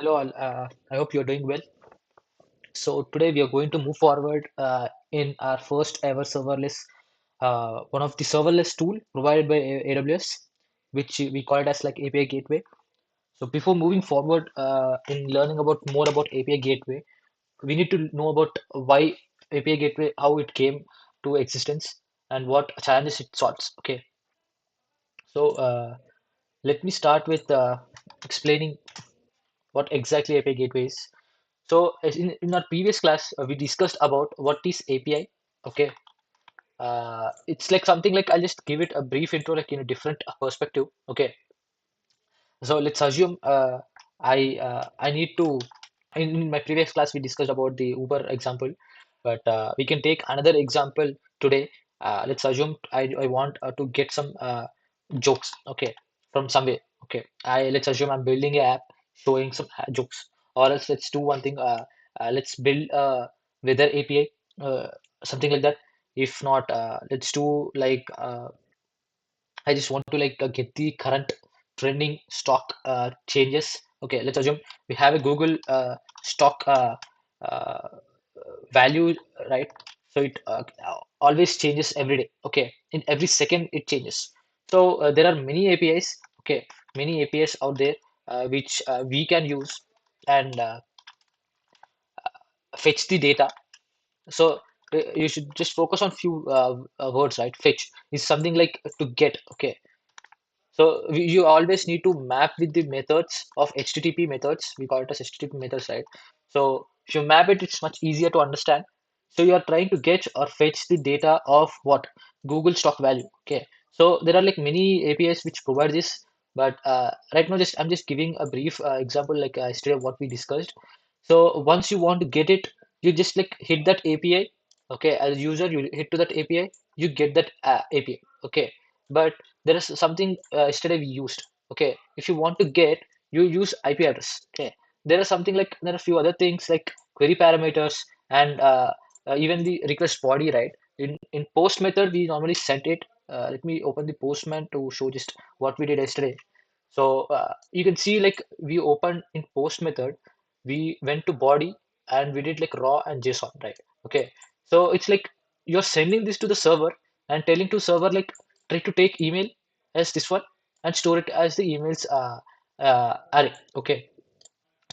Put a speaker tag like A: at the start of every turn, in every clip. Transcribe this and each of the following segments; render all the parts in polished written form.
A: Hello, all. I hope you're doing well. So today we are going to move forward in our first ever serverless, one of the serverless tool provided by AWS, which we call it as like API Gateway. So before moving forward in learning about more about API Gateway, we need to know about why API Gateway, how it came to existence, and what challenges it solves. Okay, so let me start with explaining what exactly API Gateway is. So as in our previous class, we discussed about what is API. Okay, it's like something like I'll just give it a brief intro, like in a different perspective. Okay, so let's assume I need to. In my previous class, we discussed about the Uber example, but we can take another example today. Let's assume I want to get some jokes. Okay, from somewhere. Okay, I let's assume I'm building an app showing some jokes, or else let's do one thing. Let's build a weather API, something like that. If not, let's do like I just want to like get the current trending stock changes. Okay, let's assume we have a Google stock uh, value, right? So it always changes every day. Okay, in every second it changes. So there are many APIs. Okay, many APIs out there which we can use and fetch the data. So you should just focus on few words, right? Fetch is something like to get. Okay, so you always need to map with the methods of HTTP methods. We call it as HTTP methods, right? So if you map it, it's much easier to understand. So you are trying to get or fetch the data of what Google stock value. Okay. So there are like many APIs which provide this, but right now just I'm just giving a brief example like yesterday what we discussed. So once you want to get it, you just like hit that API. Okay, as a user, you hit to that API, you get that API. Okay, but there is something yesterday we used. Okay, if you want to get, you use IP address. Okay, there is something like there are a few other things like query parameters and even the request body, right? In post method we normally set it. Let me open the postman to show just what we did yesterday. So you can see like we opened in post method, we went to body and we did like raw and JSON, right? Okay, so it's like you're sending this to the server and telling to server like try to take email as this one and store it as the emails array. Okay,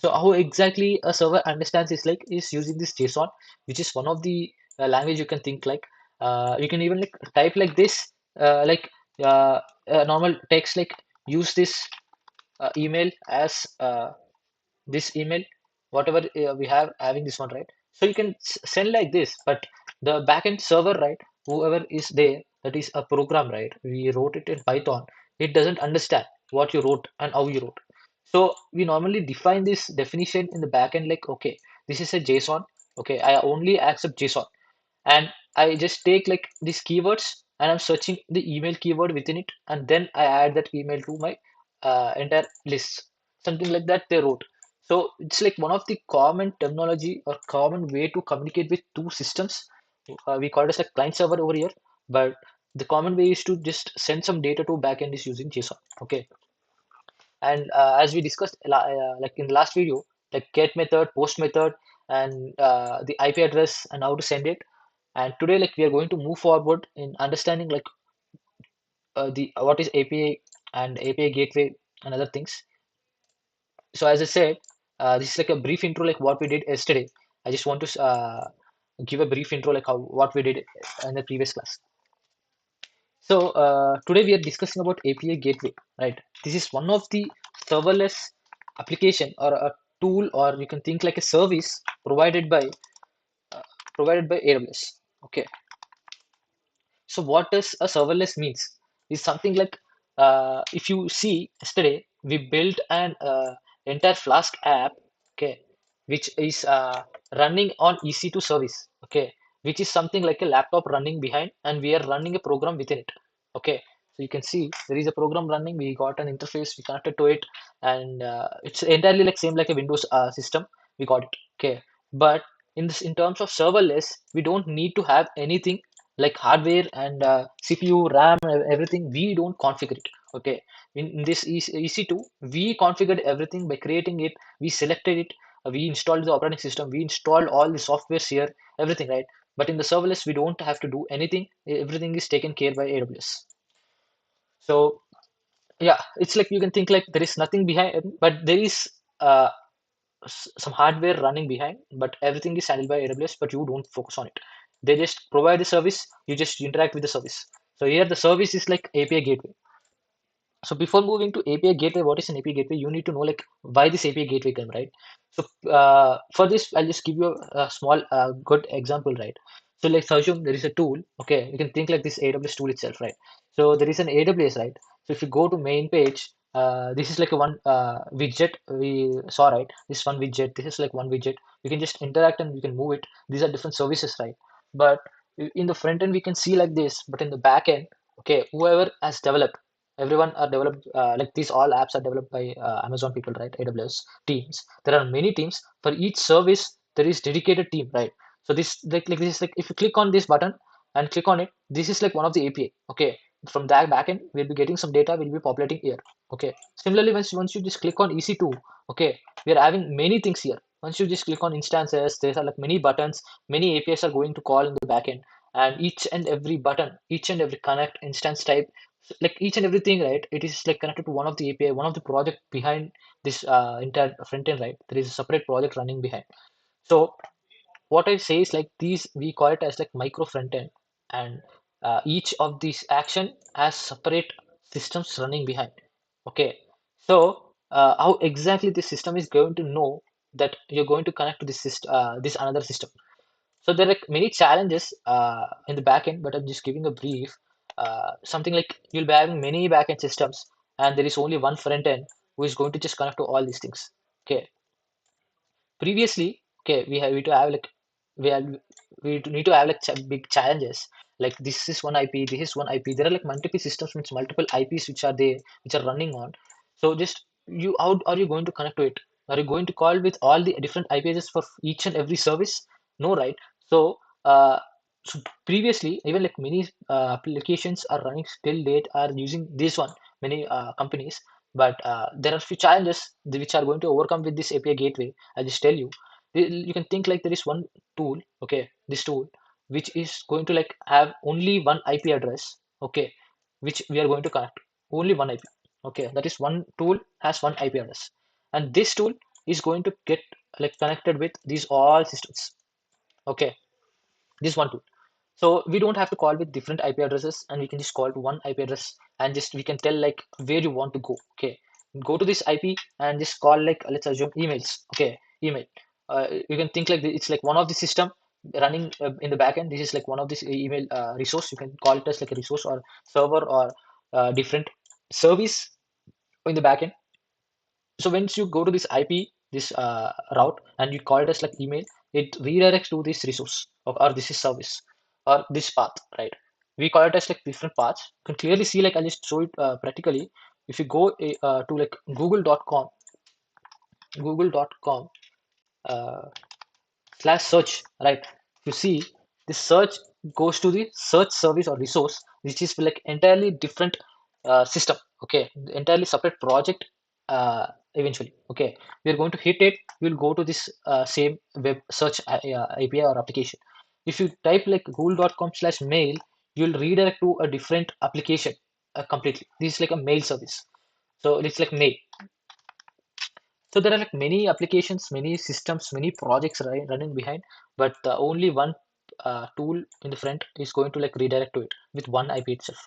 A: so how exactly a server understands is like is using this JSON, which is one of the language you can think like. You can even like type like this, like normal text like use this email as this email, whatever we have having this one, right? So you can send like this, but the backend server, right? Whoever is there, that is a program, right? We wrote it in Python. It doesn't understand what you wrote and how you wrote. So we normally define this definition in the backend like, okay, this is a JSON. Okay, I only accept JSON, and I just take like these keywords and I'm searching the email keyword within it, and then I add that email to my entire list. Something like that they wrote. So it's like one of the common terminology or common way to communicate with two systems. We call it as a client server over here, but the common way is to just send some data to backend is using JSON. Okay, and as we discussed like in the last video, like get method, post method, and the IP address and how to send it. And today, like we are going to move forward in understanding like the what is API and API gateway and other things. So as I said, this is like a brief intro, like what we did yesterday. I just want to give a brief intro, like how what we did in the previous class. So today we are discussing about API gateway, right? This is one of the serverless application or a tool, or you can think like a service provided by AWS. Okay, so what does a serverless means? Is something like if you see yesterday we built an entire Flask app, okay, which is running on EC2 service, okay, which is something like a laptop running behind, and we are running a program within it, okay. So you can see there is a program running. We got an interface. We connected to it, and it's entirely like same like a Windows system. We got it, okay. But in terms of serverless, we don't need to have anything like hardware and CPU, RAM, everything. We don't configure it. Okay, In this EC2, we configured everything by creating it. We selected it. We installed the operating system. We installed all the softwares here, everything, right? But in the serverless, we don't have to do anything. Everything is taken care by AWS. So yeah, it's like you can think like there is nothing behind, but there is uh, some hardware running behind, but everything is handled by AWS, but you don't focus on it. They just provide the service, you just interact with the service. So here the service is like API gateway. So before moving to API gateway, what is an API gateway? You need to know like why this API gateway came, right? So for this, I'll just give you a small good example, right? So let's assume there is a tool. Okay, you can think like this AWS tool itself, right? So there is an AWS, right? So if you go to main page, this is like a one widget we saw, right? This one widget, this is like one widget. You can just interact and you can move it. These are different services, right? But in the front end, we can see like this, but in the back end, okay, whoever has developed, everyone are developed like these all apps are developed by Amazon people, right? AWS teams. There are many teams for each service. There is dedicated team, right? So this like this is like if you click on this button and click on it, this is like one of the API. Okay, from that backend we'll be getting some data, we'll be populating here. Okay, similarly once you just click on EC2, okay, we are having many things here. Once you just click on instances, there are like many buttons, many APIs are going to call in the backend, and each and every button, each and every connect instance type, like each and everything, right? It is like connected to one of the API, one of the project behind this entire front end, right? There is a separate project running behind. So what I say is like these we call it as like micro front end, and each of these action has separate systems running behind. Okay, so how exactly this system is going to know that you're going to connect to this system, this another system? So there are like many challenges in the backend, but I'm just giving a brief. Something like you'll be having many backend systems, and there is only one front end who is going to just connect to all these things. Okay. Previously, okay, we to have like we have we need to have like big challenges. Like this is one IP, this is one IP. There are like multiple systems, means multiple IPs which are there, which are running on. So just you, how are you going to connect to it? Are you going to call with all the different IPs for each and every service? No, right? So, so previously, even like many applications are running still date are using this one, many companies. But there are few challenges which are going to overcome with this API gateway. I'll just tell you. You can think like there is one tool, okay, this tool, which is going to like have only one IP address, okay, which we are going to connect. Only one IP. Okay, that is one tool has one IP address. And this tool is going to get like connected with these all systems. Okay, this one tool. So we don't have to call with different IP addresses, and we can just call to one IP address, and just we can tell like where you want to go. Okay, go to this IP and just call like let's assume emails. Okay, email. You can think like it's like one of the system running in the backend. This is like one of this email resource. You can call it as like a resource or server or different service in the backend. So once you go to this IP, this route, and you call it as like email, it redirects to this resource or this is service or this path, right? We call it as like different paths. You can clearly see like I'll just show it practically. If you go to like google.com slash search, right? You see this search goes to the search service or resource, which is like entirely different system. Okay, entirely separate project. Eventually, okay, we're going to hit it. We'll go to this same web search API or application. If you type like google.com slash mail, you'll redirect to a different application completely. This is like a mail service. So it's like mail. So there are like many applications, many systems, many projects running behind, but only one tool in the front is going to like redirect to it with one IP itself,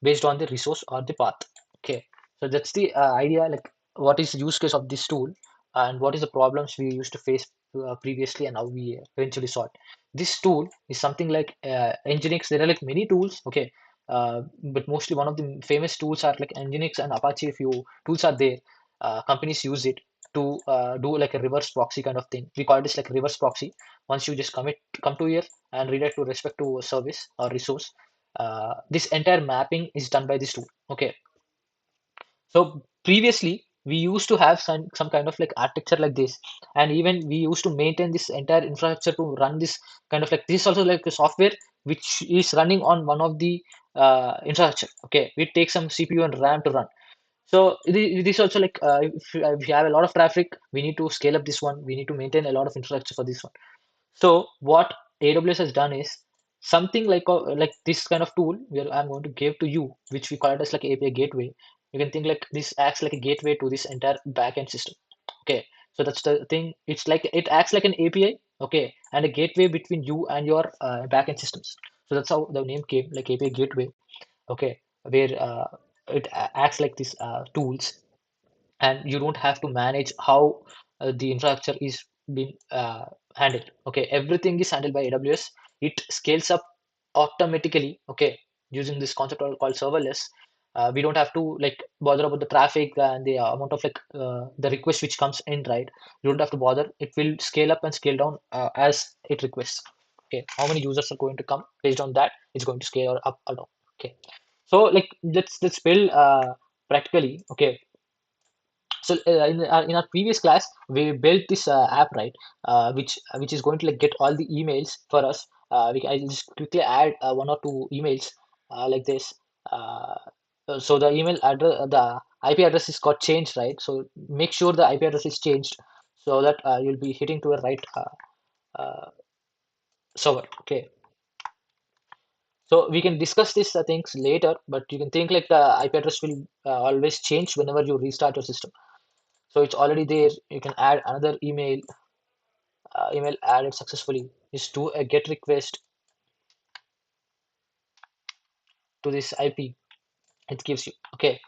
A: based on the resource or the path. Okay, so that's the idea. Like, what is the use case of this tool, and what is the problems we used to face previously, and how we eventually solved. This tool is something like Nginx. There are like many tools. Okay. But mostly one of the famous tools are like Nginx and Apache. A few tools are there. Companies use it to do like a reverse proxy kind of thing. We call this like reverse proxy. Once you just come to here and redirect to respect to a service or resource, this entire mapping is done by this tool. Okay. So previously we used to have some kind of like architecture like this, and even we used to maintain this entire infrastructure to run this kind of like this is also like a software which is running on one of the infrastructure. Okay, we take some CPU and RAM to run. So this also like if you have a lot of traffic, we need to scale up this one. We need to maintain a lot of infrastructure for this one. So what AWS has done is something like this kind of tool where I'm going to give to you, which we call it as like API gateway. You can think like this acts like a gateway to this entire backend system. Okay, so that's the thing. It's like it acts like an API, okay, and a gateway between you and your backend systems. So that's how the name came, like API gateway. Okay, where acts like these tools, and you don't have to manage how the infrastructure is being handled. Okay, everything is handled by AWS. It scales up automatically. Okay, using this concept called serverless. We don't have to like bother about the traffic and the amount of like the request which comes in, right? You don't have to bother. It will scale up and scale down as it requests. Okay, how many users are going to come based on that? It's going to scale up or down. Okay, so like let's build practically. Okay, so in our previous class we built this app, right, which is going to like get all the emails for us. I'll just quickly add one or two emails like this. uh, so the email address, the IP address is got changed, right? So make sure the IP address is changed so that you'll be hitting to a right uh, server. Okay, so we can discuss these things later, but you can think like the IP address will always change whenever you restart your system. So it's already there. You can add another email added successfully. Is do a get request to this IP. It gives you. Okay.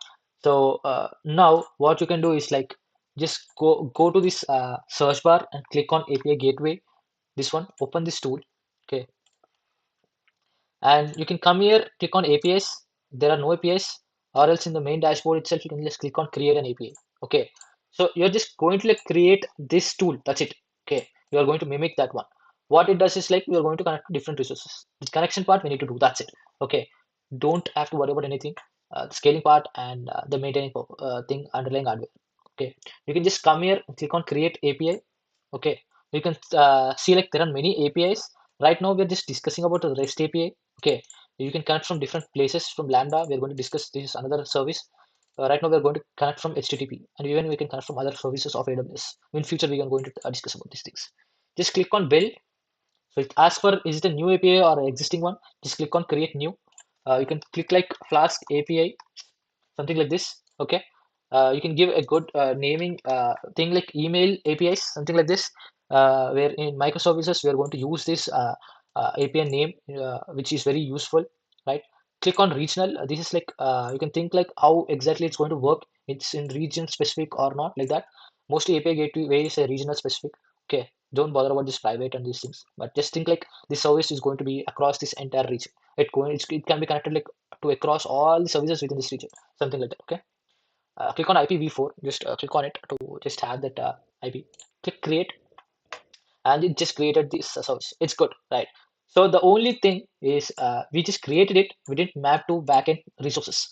A: So now what you can do is like just go to this search bar and click on API Gateway. This one. Open this tool. Okay. And you can come here, click on APIs. There are no APIs, or else in the main dashboard itself, you can just click on create an API. Okay. So you're just going to like create this tool. That's it. Okay. You are going to mimic that one. What it does is like you're going to connect to different resources. The connection part we need to do. That's it. Okay. Don't have to worry about anything. The scaling part and the maintaining thing underlying hardware. Okay. You can just come here and click on create API. Okay. You can see like there are many APIs. Right now we're just discussing about the REST API. Okay, you can connect from different places from Lambda. We're going to discuss this is another service. Right now, we're going to connect from HTTP, and even we can connect from other services of AWS. In future, we are going to discuss about these things. Just click on build. So it asks for is it a new API or an existing one. Just click on create new. You can click like Flask API, something like this. Okay, you can give a good naming thing like email APIs, something like this. Where in microservices we are going to use this API name, which is very useful, right? Click on regional. This is like you can think like how exactly it's going to work. It's in region specific or not, like that. Mostly API gateway is a regional specific. Okay, don't bother about this private and these things, but just think like this service is going to be across this entire region. It can be connected like to across all the services within this region, something like that. Okay, click on IPv4. Just click on it to just have that IP. Click create, and it just created this service. It's good, right? So the only thing is we just created it. We didn't map to backend resources.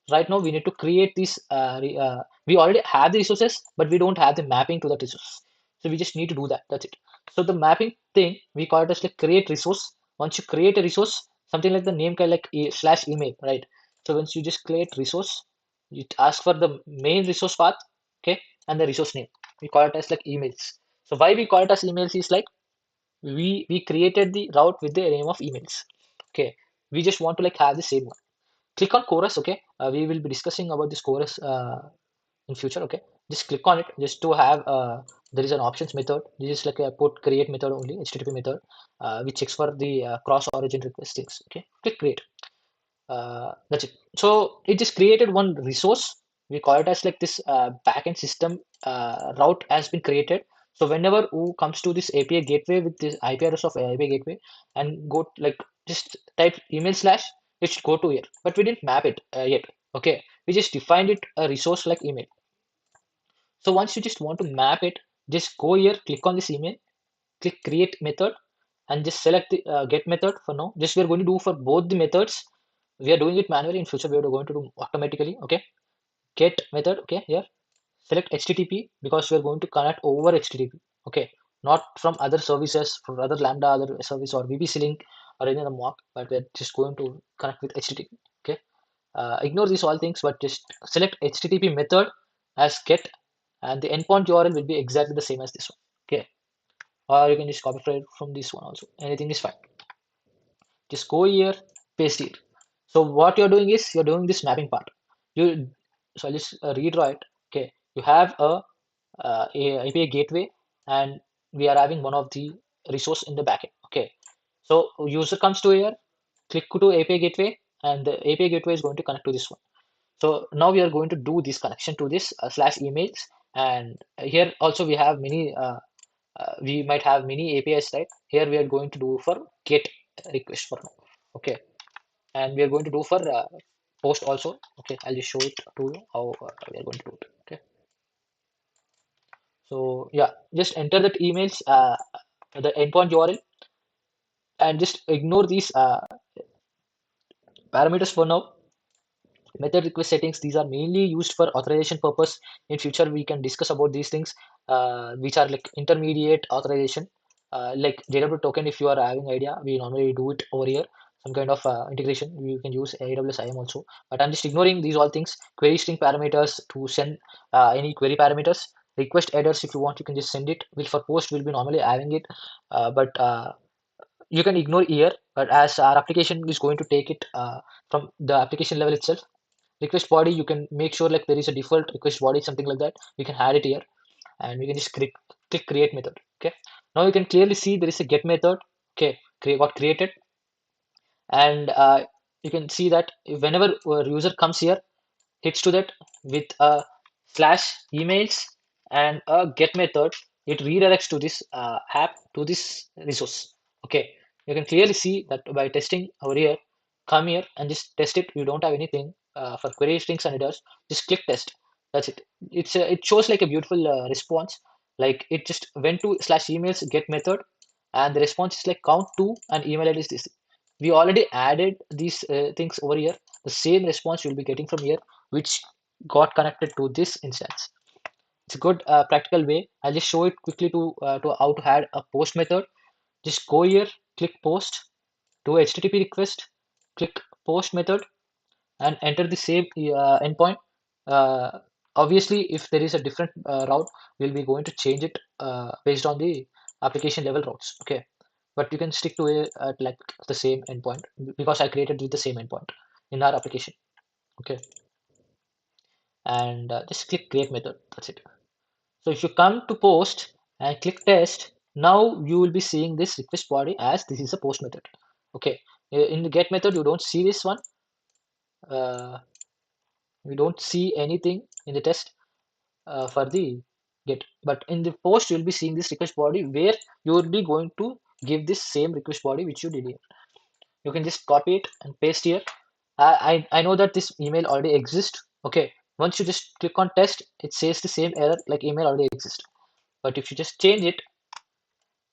A: Right now we need to create these. We already have the resources, but we don't have the mapping to that resource. So we just need to do that. That's it. So the mapping thing we call it as like create resource. Once you create a resource, something like the name kind like slash email, right? So once you just create resource, it asks for the main resource path, okay, and the resource name. We call it as like emails. So why we call it as emails is like we created the route with the name of emails. Okay, we just want to like have the same one. Click on chorus. Okay, we will be discussing about this chorus in future. Okay, just click on it just to have there is an options method. This is like a put create method only, HTTP method, which checks for the cross origin requestings. Okay, click create. That's it. So it just created one resource. We call it as like this backend system route has been created. So whenever who comes to this API gateway with this IP address of API gateway and go like just type email slash, it should go to here. But we didn't map it yet. Okay, we just defined it a resource like email. So once you just want to map it, just go here, click on this email, click create method, and just select the get method for now. Just we are going to do for both the methods. We are doing it manually. In future we are going to do automatically. Okay, get method. Okay, here select HTTP because we are going to connect over HTTP. Okay, not from other services, from other Lambda, other service or VPC link or any other mock, but we're just going to connect with HTTP. Okay, ignore these all things, but just select HTTP method as get, and the endpoint URL will be exactly the same as this one. Okay, or you can just copy it from this one also. Anything is fine. Just go here, paste it. So what you're doing is you're doing this mapping part. You so I'll just redraw it. Okay, you have a API gateway, and we are having one of the resource in the backend. Okay, so user comes to here, click to API gateway, and the API gateway is going to connect to this one. So now we are going to do this connection to this slash emails, and here also we have many. We might have many APIs, right? Here we are going to do for get request for now. Okay, and we are going to do for post also. Okay, I'll just show it to you how we are going to do it. Okay, so yeah, just enter that emails, the endpoint URL, and just ignore these parameters for now. Method request settings, these are mainly used for authorization purpose. In future we can discuss about these things, which are like intermediate authorization, like JW token. If you are having idea, we normally do it over here, some kind of integration. You can use AWS IAM also, but I'm just ignoring these all things. Query string parameters to send any query parameters. Request headers, if you want you can just send it. Which for post will be normally having it, but you can ignore here. But as our application is going to take it from the application level itself, request body, you can make sure like there is a default request body, something like that. We can add it here, and we can just click create method. Okay, now you can clearly see there is a get method. Okay, got created, and you can see that whenever a user comes here, hits to that with a slash emails and a get method, it redirects to this app, to this resource. Okay, you can clearly see that by testing over here. Come here and just test it. You don't have anything for query strings and headers. Just click test. That's it. It shows like a beautiful response. Like it just went to slash emails get method, and the response is like count to and email ID is this. We already added these things over here. The same response you'll be getting from here, which got connected to this instance. It's a good practical way. I'll just show it quickly to how to add a post method. Just go here, click post, do HTTP request, click post method, and enter the same endpoint. Uh, Obviously, if there is a different route, we'll be going to change it based on the application level routes. Okay, but you can stick to it at like the same endpoint because I created with the same endpoint in our application. Okay, and just click create method. That's it. So if you come to post and click test, now you will be seeing this request body as this is a post method. Okay, in the get method, you don't see this one. Uh, we don't see anything in the test for the get, but in the post, you'll be seeing this request body where you will be going to give this same request body which you did here. You can just copy it and paste here. I know that this email already exists. Okay, once you just click on test, it says the same error like email already exists. But if you just change it,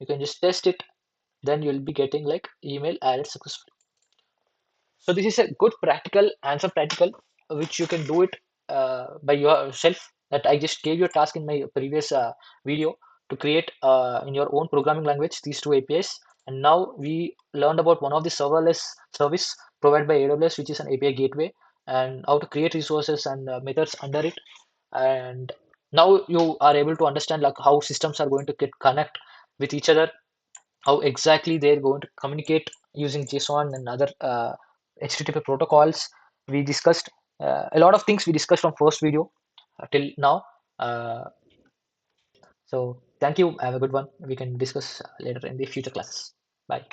A: you can just test it, then you'll be getting like email added successfully. So this is a good practical answer practical which you can do it by yourself. That I just gave you a task in my previous video to create in your own programming language these two APIs. And now we learned about one of the serverless service provided by AWS, which is an API gateway, and how to create resources and methods under it. And now you are able to understand like how systems are going to get connect with each other, how exactly they're going to communicate using JSON and other HTTP protocols. We discussed a lot of things we discussed from first video till now. Uh, so thank you. Have a good one. We can discuss later in the future classes. Bye.